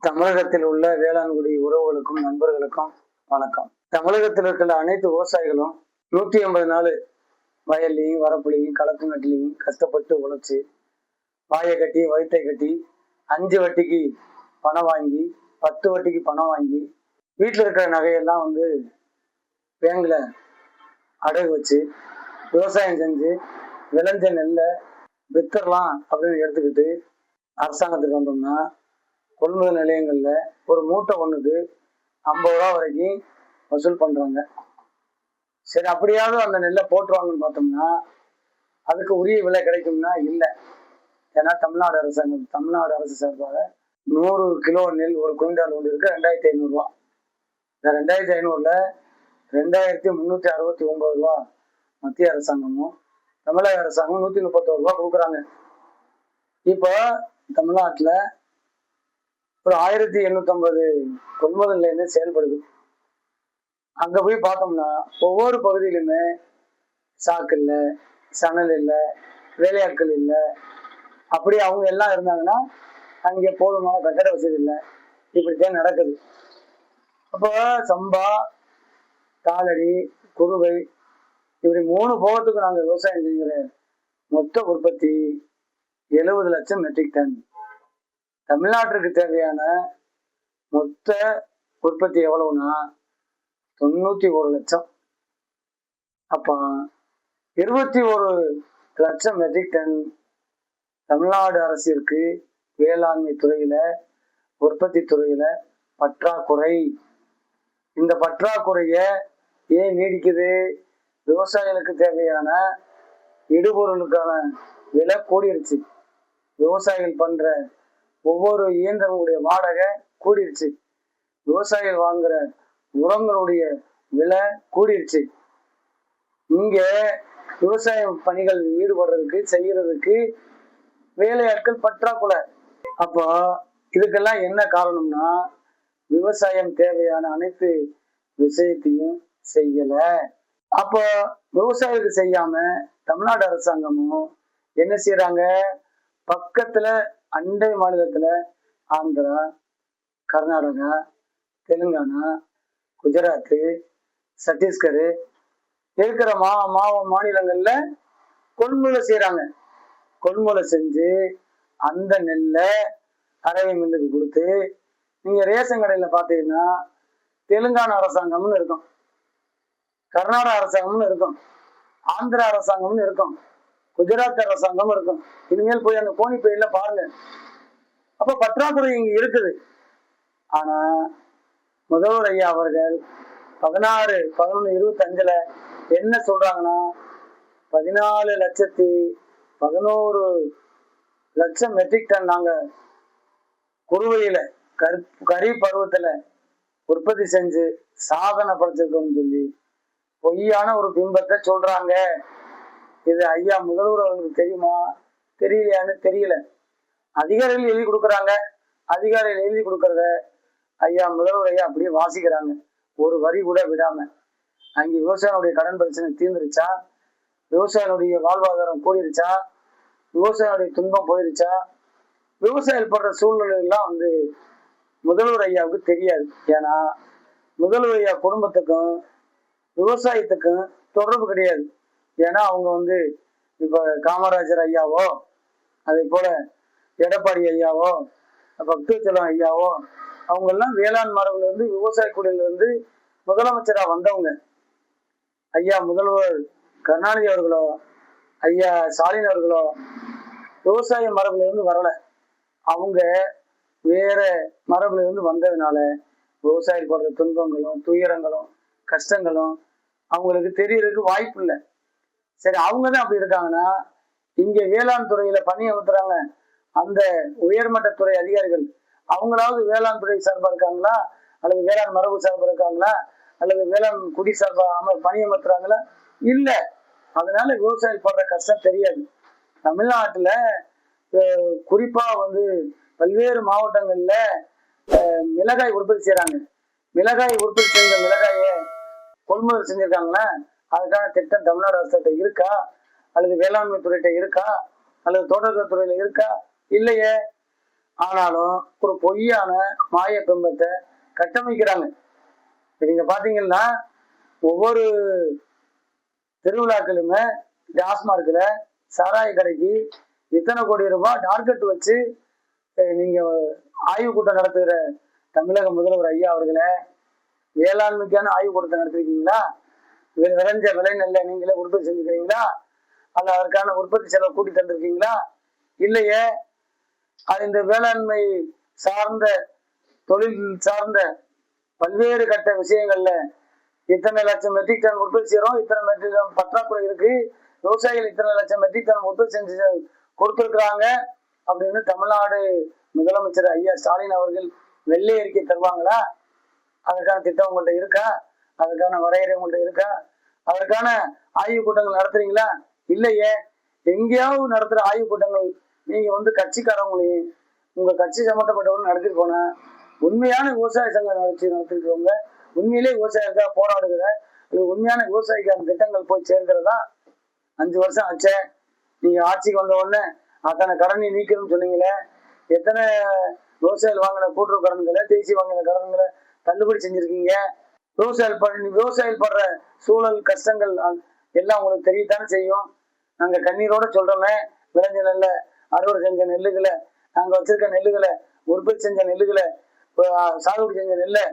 தமிழகத்தில் உள்ள வேளாண்குடி உறவுகளுக்கும் நண்பர்களுக்கும் வணக்கம். தமிழகத்தில் இருக்கிற அனைத்து விவசாயிகளும் 180 நாள் வயல்லையும் வரப்புலையும் களத்து நட்டுலையும் கஷ்டப்பட்டு உழைச்சி வாயை கட்டி வயிற்றை கட்டி 5 வட்டிக்கு பணம் வாங்கி 10 வட்டிக்கு பணம் வாங்கி வீட்டில் இருக்கிற நகையெல்லாம் பேங்க்ல அடகு வச்சு விவசாயம் செஞ்சு விளைஞ்ச நெல்லை வித்தரலாம் அப்படின்னு எடுத்துக்கிட்டு அரசாங்கத்துக்கு வந்தோம்னா கொள்முதல் நிலையங்கள்ல ஒரு மூட்டை ஒண்ணுக்கு 50 ரூபா வரைக்கும் வசூல் பண்றாங்க. சரி, அப்படியாவது அந்த நெல்லை போட்டுருவாங்கன்னு பார்த்தோம்னா அதுக்கு உரிய விலை கிடைக்கும்னா இல்லை. ஏன்னா தமிழ்நாடு அரசு சார்பாக 100 கிலோ நெல் ஒரு குவிண்டால் ஒன்று இருக்கு 2500 ரூபா. இந்த 2500ல 2369 ரூபா மத்திய அரசாங்கமும் தமிழக அரசாங்கம் 131 ரூபா கொடுக்குறாங்க. இப்போ தமிழ்நாட்டுல ஒரு 1850 கொள்முதல் நிலையம் செயல்படுது. அங்க போய் பார்த்தோம்னா ஒவ்வொரு பகுதியிலுமே சாக்கு இல்லை, சணல் இல்லை, வேலையாட்கள் இல்லை. அப்படி அவங்க எல்லாம் இருந்தாங்கன்னா அங்கே போதுமான கட்டட வசதி இல்லை. இப்படித்தான் நடக்குது. அப்போ சம்பா, தாளடி, குருவை இப்படி 3 போகத்துக்கு நாங்கள் விவசாயம் செய்கிற மொத்த உற்பத்தி 70 லட்சம் மெட்ரிக் டன். தமிழ்நாட்டிற்கு தேவையான மொத்த உற்பத்தி எவ்வளவுனா 91 லட்சம். அப்ப 21 லட்சம் மெட்ரிக் டன் தமிழ்நாடு அரசிற்கு வேளாண்மை துறையில உற்பத்தி துறையில பற்றாக்குறை. இந்த பற்றாக்குறைய ஏன் நீடிக்குது? விவசாயிகளுக்கு தேவையான இடுபொருளுக்கான விலை கூடிருச்சு. விவசாயிகள் பண்ற ஒவ்வொரு இயந்திரங்களுடைய வாடகை கூடிருச்சு. விவசாயிகள் வாங்குற உரங்களுடைய விலை கூடிருச்சு. இங்க விவசாய பணிகள் ஈடுபடுறதுக்கு செய்யறதுக்கு வேலையாட்கள் பற்றாக்குறை. அப்போ இதுக்கெல்லாம் என்ன காரணம்னா விவசாயம் தேவையான அனைத்து விஷயத்தையும் செய்யல. அப்போ விவசாயிகளுக்கு செய்யாம தமிழ்நாடு அரசாங்கமும் என்ன செய்யறாங்க? பக்கத்துல அண்டை மாநிலத்துல ஆந்திரா, கர்நாடகா, தெலுங்கானா, குஜராத்து, சத்தீஸ்கர் இருக்கிற மாநிலங்கள்ல கொள்முதல் செய்யறாங்க. கொள்முதல் செஞ்சு அந்த நெல்லை அரவை மில்லுக்கு கொடுத்து, நீங்க ரேஷன் கடையில பாத்தீங்கன்னா தெலுங்கானா அரசாங்கம்னு இருக்கும், கர்நாடக அரசாங்கம்னு இருக்கும், ஆந்திரா அரசாங்கம்னு இருக்கும், குஜராத் அரசாங்கம் இருக்கும். இனிமேல் போய் அந்த கோணி பயில பாருங்க. அப்ப பற்றாக்குறை இங்க இருக்குது. ஆனா முதல்வர் ஐயா அவர்கள் 16/11/25 என்ன சொல்றாங்கன்னா 14,11,00,000 மெட்ரிக் டன் நாங்க குறுவையில கரி பருவத்துல உற்பத்தி செஞ்சு சாதனை படைச்சிருக்கோம்னு சொல்லி பொய்யான ஒரு பிம்பத்தை சொல்றாங்க. இது ஐயா முதல்வர் அவர்களுக்கு தெரியுமா தெரியலையான்னு தெரியல. அதிகாரிகள் எழுதி கொடுக்குறாங்க. அதிகாரிகள் எழுதி கொடுக்கறத ஐயா முதல்வர் ஐயா அப்படியே வாசிக்கிறாங்க, ஒரு வரி கூட விடாம. அங்கே விவசாயினுடைய கடன் பிரச்சனை தீர்ந்துருச்சா? விவசாயினுடைய வாழ்வாதாரம் கூடிருச்சா? விவசாயினுடைய துன்பம் போயிருச்சா? விவசாயிகள் படுற சூழ்நிலை எல்லாம் முதல்வர் ஐயாவுக்கு தெரியாது. ஏன்னா முதல்வர் ஐயா குடும்பத்துக்கும் விவசாயத்துக்கும் தொடர்பு கிடையாது. ஏன்னா அவங்க இப்ப காமராஜர் ஐயாவோ, அதே போல எடப்பாடி ஐயாவோ, பக்தவச்சலம் ஐயாவோ அவங்க எல்லாம் வேளாண் மரபுல இருந்து விவசாய குடியில இருந்து முதலமைச்சரா வந்தவங்க. ஐயா முதல்வர் கருணாநிதி அவர்களோ ஐயா ஸ்டாலின் அவர்களோ விவசாய மரபுல இருந்து வரல. அவங்க வேற மரபுல இருந்து வந்ததுனால விவசாயிகள் படுற துன்பங்களும் துயரங்களும் கஷ்டங்களும் அவங்களுக்கு தெரியறதுக்கு வாய்ப்பு இல்லை. சரி, அவங்கதான் அப்படி இருக்காங்கன்னா இங்க வேளாண் துறையில பணியமர்த்துறாங்க அந்த உயர்மட்ட துறை அதிகாரிகள், அவங்களாவது வேளாண் துறை சார்பா இருக்காங்களா, அல்லது வேளாண் மரபு சார்பா இருக்காங்களா, அல்லது வேளாண் குடி சார்பா பணியமர்த்துறாங்களா? இல்ல. அதனால விவசாயிகள் படுற கஷ்டம் தெரியாது. தமிழ்நாட்டுல குறிப்பா பல்வேறு மாவட்டங்கள்ல மிளகாய் உற்பத்தி செய்யறாங்க. மிளகாய் உற்பத்தி செஞ்ச மிளகாய கொள்முதல் செஞ்சிருக்காங்களா? அதுக்கான திட்டம் தமிழ்நாடு அரசு இருக்கா? அல்லது வேளாண்மை துறையிட்ட இருக்கா? அல்லது தோட்டக்கலை துறையில இருக்கா? இல்லையே. ஆனாலும் ஒரு பொய்யான மாய பிம்பத்தை கட்டமைக்கிறாங்க. நீங்க பாத்தீங்கன்னா ஒவ்வொரு திருவிழாக்களுமே டாஸ்மார்க்ல சாராய கடைக்கு இத்தனை கோடி ரூபாய் டார்கெட் வச்சு நீங்க ஆய்வு கூட்டம் நடத்துகிற தமிழக முதல்வர் ஐயா அவர்களே, வேளாண்மைக்கான ஆய்வு கூட்டத்தை நடத்திருக்கீங்களா? விளைஞ்ச விளை நெல்ல நீங்களே உற்பத்தி செஞ்சுக்கிறீங்களா? அல்ல அதற்கான உற்பத்தி செலவு கூட்டி தந்திருக்கீங்களா? இல்லையே. அது இந்த வேளாண்மை சார்ந்த தொழில் சார்ந்த பல்வேறு கட்ட விஷயங்கள்ல இத்தனை லட்சம் மெட்ரிக் டன் உற்பத்தி செய்யறோம், இத்தனை மெட்ரிக் டன் பற்றாக்குறை இருக்கு, விவசாயிகள் இத்தனை லட்சம் மெட்ரிக் டன் உற்பத்தி செஞ்சு கொடுத்துருக்குறாங்க அப்படின்னு தமிழ்நாடு முதலமைச்சர் ஐயா ஸ்டாலின் அவர்கள் வெள்ளை அறிக்கை தருவாங்களா? அதற்கான திட்டம் உங்கள்கிட்ட இருக்கா? அதற்கான வரையறை உங்கள்கிட்ட இருக்கா? அதற்கான ஆய்வு கூட்டங்கள் நடத்துறீங்களா? இல்லையே. எங்கேயாவது நடத்துற ஆய்வு கூட்டங்கள் நீங்க கட்சிக்காரங்களையும் உங்க கட்சி சம்பந்தப்பட்டவங்க நடத்திட்டு போனா, உண்மையான விவசாய சங்கம் நடத்திருக்கிறவங்க, உண்மையிலே விவசாயிகளுக்காக போராடுகிற உண்மையான விவசாயிக்கான திட்டங்கள் போய் சேர்க்கிறதா? 5 வருஷம் ஆச்சே, நீங்க ஆட்சிக்கு வந்த உடனே அத்தனை கடனை நீக்கணும்னு சொன்னீங்களே, எத்தனை விவசாயிகள் வாங்கின கூட்டுறவு கடன்களை, தேசிய வாங்கின கடன்களை தள்ளுபடி செஞ்சிருக்கீங்க? விவசாயிகள் படுற சூழல் கஷ்டங்கள் எல்லாம் உங்களுக்கு தெரியத்தானே செய்யும். நாங்க கண்ணீரோட சொல்றோமே, விளைஞ்ச நெல்ல அறுவடை செஞ்ச நெல்லுகளை, நாங்க வச்சிருக்க நெல்லுகளை, உற்பத்தி செஞ்ச நெல்லுகளை, சாகுபடி செஞ்ச நெல்லை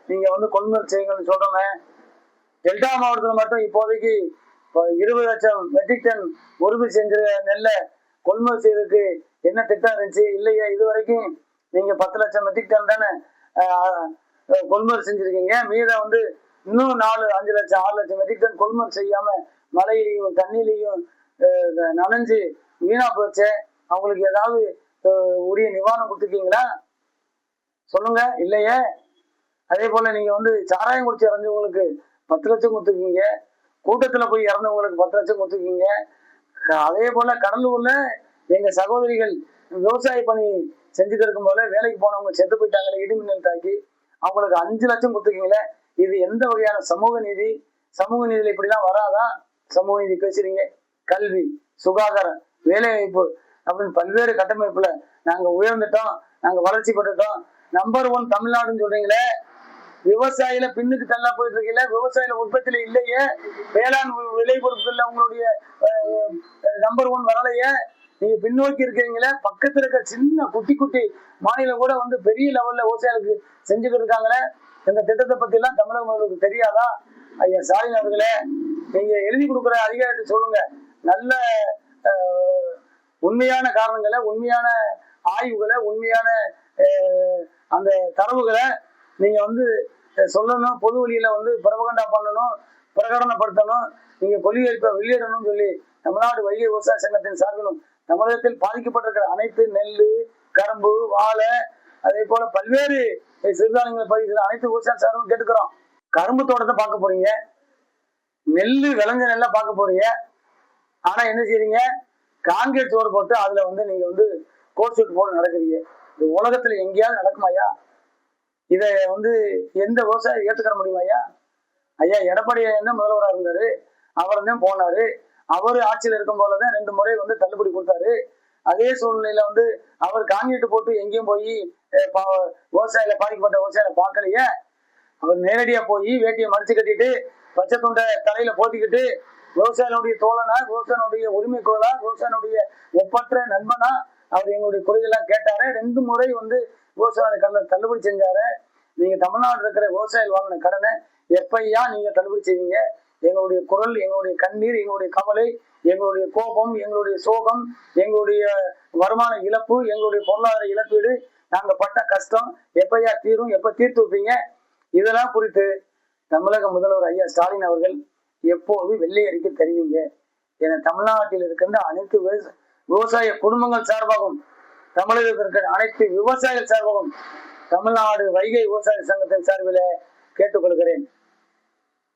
நீங்க கொள்முதல் செய்யுங்கன்னு சொல்றோமே. டெல்டா மாவட்டத்தில் மட்டும் இப்போதைக்கு 20 லட்சம் மெட்ரிக் டன் உற்பத்தி செஞ்ச நெல்லை கொள்முதல் செய்யறதுக்கு என்ன திட்டம் இருந்துச்சு? இல்லையா. இது வரைக்கும் நீங்க 10 லட்சம் மெட்ரிக் டன் தானே கொள்முதல் செஞ்சிருக்கீங்க. மீதம் இன்னும் 4-5 லட்சம் 6 லட்சம் மெட்ரிக் டன் கொள்முதல் செய்யாம மழையிலையும் தண்ணியிலையும் நனைஞ்சு வீணா போச்சு. அவங்களுக்கு ஏதாவது உரிய நிவாரணம் கொடுத்துருக்கீங்களா? சொல்லுங்க. இல்லையே. அதே போல நீங்க சாராயம் குடிச்சு இறந்தவங்களுக்கு 10 லட்சம் கொடுத்துருக்கீங்க, கூட்டத்துல போய் இறந்தவங்களுக்கு 10 லட்சம் கொடுத்துருக்கீங்க. அதே போல கடலூர்ல எங்க சகோதரிகள் விவசாய பணி செஞ்சுட்டு இருக்கும் போல வேலைக்கு போனவங்க செத்து போயிட்டாங்களே, இடிமின்னல் தாக்கி, அவங்களுக்கு 5 லட்சம் கொடுத்துருக்கீங்களே. இது எந்த வகையான சமூக நீதி? சமூக நீதியில இப்படிலாம் வராதா? சமூக நீதி பேசுறீங்க. கல்வி, சுகாதாரம், வேலை வாய்ப்பு அப்படின்னு பல்வேறு கட்டமைப்புல நாங்க உயர்ந்துட்டோம், நாங்க வளர்ச்சி பெற்றுட்டோம், நம்பர் 1 தமிழ்நாடுன்னு சொல்றீங்களே. விவசாயில பின்னுக்கு தள்ளா போயிட்டு இருக்கீங்களே, விவசாயில உற்பத்தியில இல்லையே, வேளாண் விளை பொருட்கள்ல உங்களுடைய நம்பர் 1 வரலையே. நீங்க பின்னோக்கி இருக்கிறீங்களே. பக்கத்துல இருக்க சின்ன குட்டி குட்டி மாநிலம் கூட பெரிய லெவல்ல விவசாயிகளுக்கு செஞ்சுக்கிட்டு இருக்காங்களே. இந்த திட்டத்தை பத்தி எல்லாம் தமிழக மக்களுக்கு தெரியாதா? ஐயா ஸ்டாலின் அவர்களே, நீங்க எழுதி கொடுக்குற அதிகாரத்தை சொல்லுங்க. நல்ல உண்மையான காரணங்களை, உண்மையான ஆய்வுகளை, உண்மையான அந்த தரவுகளை நீங்க சொல்லணும். பொது வழியில பிரபகண்டா பண்ணணும், பிரகடனப்படுத்தணும். நீங்க கொள்கையை வெளியிடணும்னு சொல்லி தமிழ்நாடு வைகை விவசாய சங்கத்தின் சார்பிலும் தமிழகத்தில் பாதிக்கப்பட்டிருக்கிற அனைத்து நெல், கரும்பு, வாழை, அதே போல பல்வேறு சிறுதானியங்களை பயிர் அனைத்து விவசாய சார்பிலும் கேட்டுக்கிறோம். கரும்பு தோட்டத்தை பார்க்க போறீங்க, நெல்லு விளைஞ்ச நெல்லை பார்க்க போறீங்க. ஆனா என்ன செய்றீங்க? கான்கிரீட் சோறு போட்டு அதுல நீங்க கோட் சூட் போட்டு நடக்கிறீங்க. இது உலகத்துல எங்கேயாவது நடக்குமாயா? இதை எந்த விவசாயி ஏற்றுக்கிற முடியுமாயா? ஐயா எடப்பாடி என்ன முதல்வராக இருந்தாரு, அவர் தான் போனாரு. அவரு ஆட்சியில் இருக்கும் போலதான் 2 முறை தள்ளுபடி கொடுத்தாரு. அதே சூழ்நிலையில அவர் கான்கிரீட் போட்டு எங்கேயும் போய் விவசாயில பாதிக்கப்பட்ட விவசாயில பார்க்கலையே. அவர் நேரடியா போய் வேட்டியை மடிச்சு கட்டிட்டு பச்சை துண்டை தலையில போத்திக்கிட்டு விவசாயினுடைய தோழனா, விவசாயினுடைய உரிமை குரலா, விவசாயினுடைய ஒப்பற்ற நண்பனா அவர் எங்களுடைய குறைகள்லாம் கேட்டாரு. 2 முறை விவசாய கடனை தள்ளுபடி செஞ்சாரு. நீங்க தமிழ்நாடு இருக்கிற விவசாயிகள் வாங்கின கடனை எப்பையா நீங்க தள்ளுபடி செய்வீங்க? எங்களுடைய குரல், எங்களுடைய கண்ணீர், எங்களுடைய கவலை, எங்களுடைய கோபம், எங்களுடைய சோகம், எங்களுடைய வருமான இழப்பு, எங்களுடைய பொருளாதார இழப்பீடு, நாங்க பட்ட கஷ்டம் எப்பையா தீரும்? எப்ப தீர்த்து வைப்பீங்க? இதெல்லாம் குறித்து தமிழக முதல்வர் ஐயா ஸ்டாலின் அவர்கள் எப்போது வெள்ளை அறிக்கை தருவீங்க என தமிழ்நாட்டில் இருக்கின்ற அனைத்து விவசாய குடும்பங்கள் சார்பாகவும், தமிழகத்தில் இருக்கிற அனைத்து விவசாயிகள் சார்பாகவும் தமிழ்நாடு வைகை விவசாய சங்கத்தின் சார்பில் கேட்டுக்கொள்கிறேன்.